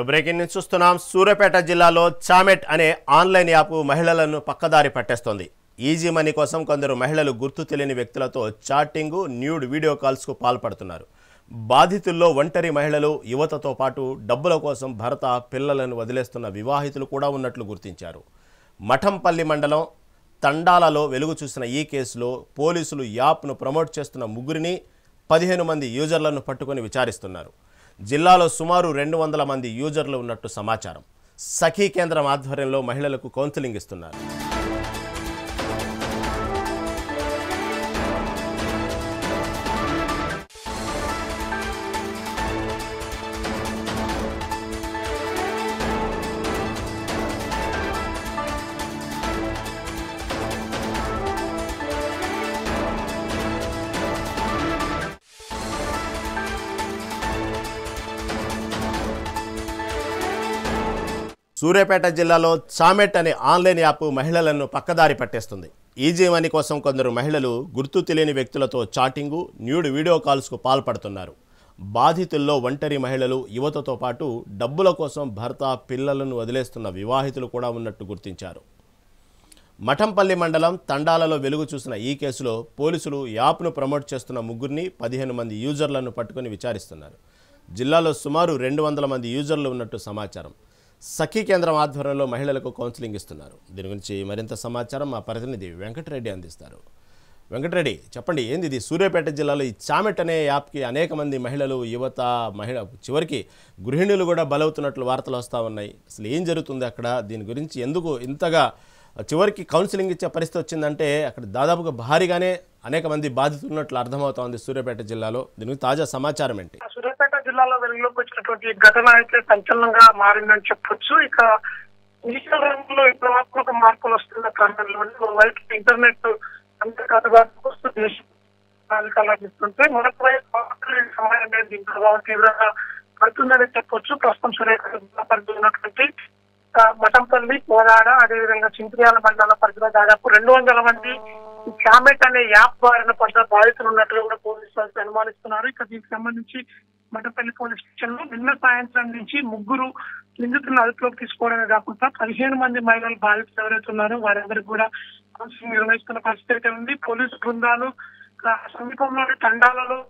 మరో breaking news చూస్తున్నాం. సూర్యాపేట జిల్లాలో చామెట్ అనే ఆన్లైన్ యాప్ మహిళలను పక్కదారి పట్టేస్తోంది. ఈజీ మనీ కోసం కొందరు మహిళలు గుర్తు తెలియని వ్యక్తులతో చాటింగ్, న్యూడ్ వీడియో కాల్స్కు పాల్పడుతున్నారు. బాధితుల్లో ఒంటరి మహిళలు, యువతతో పాటు డబ్బుల కోసం భర్త, పిల్లలను వదిలేస్తున్న వివాహితులు కూడా ఉన్నట్లు గుర్తించారు. మఠంపల్లి మండలం తండాలలో వెలుగు చూసిన ఈ కేసులో పోలీసులు యాప్ను ప్రమోట్ చేస్తున్న ముగ్గురిని 15 మంది యూజర్లను పట్టుకొని విచారిస్తున్నారు. జిల్లాలో సుమారు 200 మంది యూజర్లు ఉన్నట్టు సమాచారం. సఖీ కేంద్రం ఆధ్వర్యంలో మహిళలకు కౌన్సిలింగ్ ఇస్తున్నారు. సూర్యాపేట జిల్లాలో చామెట్ అనే ఆన్లైన్ యాప్ మహిళలను పక్కదారి పట్టేస్తుంది. ఈజీ మనీ కోసం కొందరు మహిళలు గుర్తు తెలియని వ్యక్తులతో చాటింగు, న్యూడ్ వీడియో కాల్స్కు పాల్పడుతున్నారు. బాధితుల్లో ఒంటరి మహిళలు, యువతతో పాటు డబ్బుల కోసం భర్త, పిల్లలను వదిలేస్తున్న వివాహితులు కూడా ఉన్నట్టు గుర్తించారు. మఠంపల్లి మండలం తండాలలో వెలుగు చూసిన ఈ కేసులో పోలీసులు యాప్ను ప్రమోట్ చేస్తున్న ముగ్గురిని 15 మంది యూజర్లను పట్టుకొని విచారిస్తున్నారు. జిల్లాలో సుమారు 200 మంది యూజర్లు ఉన్నట్టు సమాచారం. సఖీ కేంద్రం ఆధ్వర్యంలో మహిళలకు కౌన్సిలింగ్ ఇస్తున్నారు. దీని గురించి మరింత సమాచారం మా ప్రతినిధి వెంకటరెడ్డి అందిస్తారు. వెంకటరెడ్డి, చెప్పండి, ఏంది ఇది? సూర్యాపేట జిల్లాలో ఈ చామెట్ అనే యాప్కి అనేక మంది మహిళలు, యువత, చివరికి గృహిణులు కూడా బలవుతున్నట్లు వార్తలు వస్తూ ఉన్నాయి. అసలు ఏం జరుగుతుంది అక్కడ? దీని గురించి ఎందుకు ఇంతగా చివరికి కౌన్సిలింగ్ ఇచ్చే పరిస్థితి వచ్చిందంటే అక్కడ దాదాపుగా భారీగానే అనేక మంది బాధితున్నట్లు అర్థమవుతోంది సూర్యాపేట జిల్లాలో. దీనికి తాజా సమాచారం ఏంటి? సూర్యాపేట జిల్లాలో వెలుగులోకి వచ్చినటువంటి ఘటన అయితే సంచలనంగా మారిందని చెప్పొచ్చు. ఇక డిజిటల్ రంగంలో విప్లవాత్మక మార్పులు వస్తున్న కారణంలోనే ఒకవైపు ఇంటర్నెట్ అందరికీ అందుబాటులోకి వస్తూ దేశాలు లభిస్తుంటే మరొక వైపు సమయం అనేది దీని ప్రభావం తీవ్రంగా పడుతుందని చెప్పొచ్చు. ప్రస్తుతం సూర్యాపేట జిల్లా పరిధిలో ఉన్నటువంటి మఠంపల్లి, కోదాడ, అదేవిధంగా చింతయాల మండల పరిధిలో దాదాపు 200 మంది చామెట్ అనే యాప్ బారిన పడ్డ బాధితులు ఉన్నట్లు కూడా పోలీసులు అనుమానిస్తున్నారు. ఇక దీనికి సంబంధించి మఠంపల్లి పోలీస్ స్టేషన్ లో నిన్న సాయంత్రం నుంచి ముగ్గురు నిందితులను అదుపులోకి తీసుకోవడమే కాకుండా 15 మంది మహిళలు బాధితులు ఎవరైతే ఉన్నారో వారందరికీ కూడా కౌన్సిలింగ్ నిర్వహిస్తున్న పరిస్థితి అయితే ఉంది. పోలీసు బృందాలు సమీపంలోని తండాలలో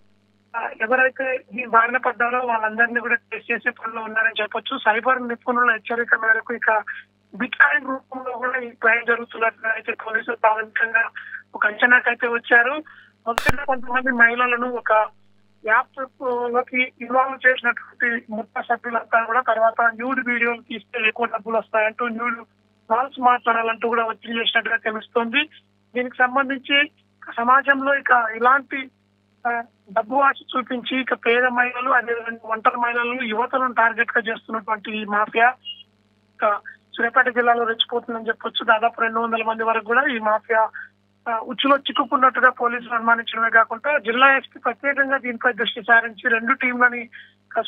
ఎవరైతే ఈ బారిన పడ్డారో వాళ్ళందరినీ కూడా టెస్ట్ చేసే పనిలో ఉన్నారని చెప్పొచ్చు. సైబర్ నిపుణుల హెచ్చరిక మేరకు ఇక బిట్కాయిన్ రూపంలో కూడా ఈ క్రైమ్ జరుగుతున్నట్లు అయితే పోలీసులు ప్రాథమికంగా ఒక అంచనాకైతే వచ్చారు. మొదటిగా కొంతమంది మహిళలను ఒక యాప్ లోకి ఇన్వాల్వ్ చేసినటువంటి ముఖ్య సభ్యులంతా కూడా తర్వాత న్యూడ్ వీడియోలు తీస్తే ఎక్కువ డబ్బులు వస్తాయంటూ న్యూడ్ కాల్స్ మాట్లాడాలంటూ కూడా ఒత్తిడి చేసినట్టుగా తెలుస్తోంది. దీనికి సంబంధించి సమాజంలో ఇక ఇలాంటి డబ్బు ఆశ చూపించి ఇక పేద మహిళలు, అదేవిధంగా ఒంటరి మహిళలను, యువతలను టార్గెట్ గా చేస్తున్నటువంటి ఈ మాఫియా సూర్యాపేట జిల్లాలో రెచ్చిపోతుందని చెప్పొచ్చు. దాదాపు 200 మంది వరకు కూడా ఈ మాఫియా ఉచ్చులో చిక్కుకున్నట్టుగా పోలీసులు అనుమానించడమే కాకుండా జిల్లా ఎస్పీ ప్రత్యేకంగా దీనిపై దృష్టి సారించి 2 టీంలని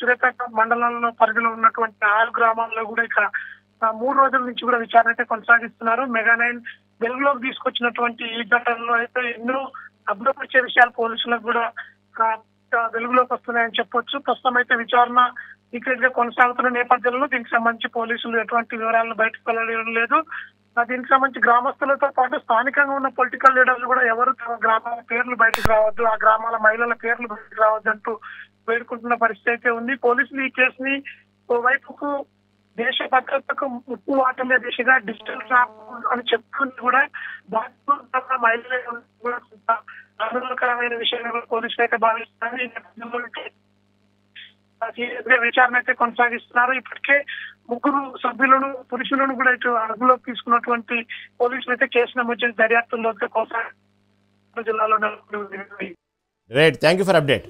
సూర్యాపేట మండలంలో పరిధిలో ఉన్నటువంటి 6 గ్రామాల్లో కూడా ఇక 3 రోజుల నుంచి కూడా విచారణ అయితే కొనసాగిస్తున్నారు. మెగా9 వెలుగులోకి తీసుకొచ్చినటువంటి ఈ ఘటనలో అయితే ఎన్నో అభివృద్ధి విషయాలు పోలీసులకు కూడా వెలుగులోకి వస్తున్నాయని చెప్పొచ్చు. ప్రస్తుతం అయితే విచారణ సీక్రెట్ గా కొనసాగుతున్న నేపథ్యంలో దీనికి సంబంధించి పోలీసులు ఎటువంటి వివరాలను బయటకు వెళ్ళడం లేదు. దీనికి సంబంధించి గ్రామస్తులతో పాటు స్థానికంగా ఉన్న పొలిటికల్ లీడర్లు కూడా ఎవరు తమ గ్రామాల పేర్లు బయటకు రావద్దు, ఆ గ్రామాల మహిళల పేర్లు బయటకు రావద్దు అంటూ వేడుకుంటున్న పరిస్థితి అయితే ఉంది. పోలీసులు ఈ కేసుని ఓవైపుకు దేశ భద్రతకు ముప్పు వాటిల్లే దిశగా డిజిటల్ ట్రాప్ అని చెప్పుకుంటూ కూడా బాధ్యత మహిళలు ఆందోళనకరమైన విషయంగా పోలీసులు అయితే భావిస్తున్నారు. ఈ నేపథ్యంలో విచారణ అయితే కొనసాగిస్తున్నారు. ఇప్పటికే 3 సభ్యులను, పురుషులను కూడా ఇటు అదుపులోకి తీసుకున్నటువంటి పోలీసులు అయితే కేసు నమోదు చేసి దర్యాప్తులో కొనసాగి జిల్లాలో right, thank you for update.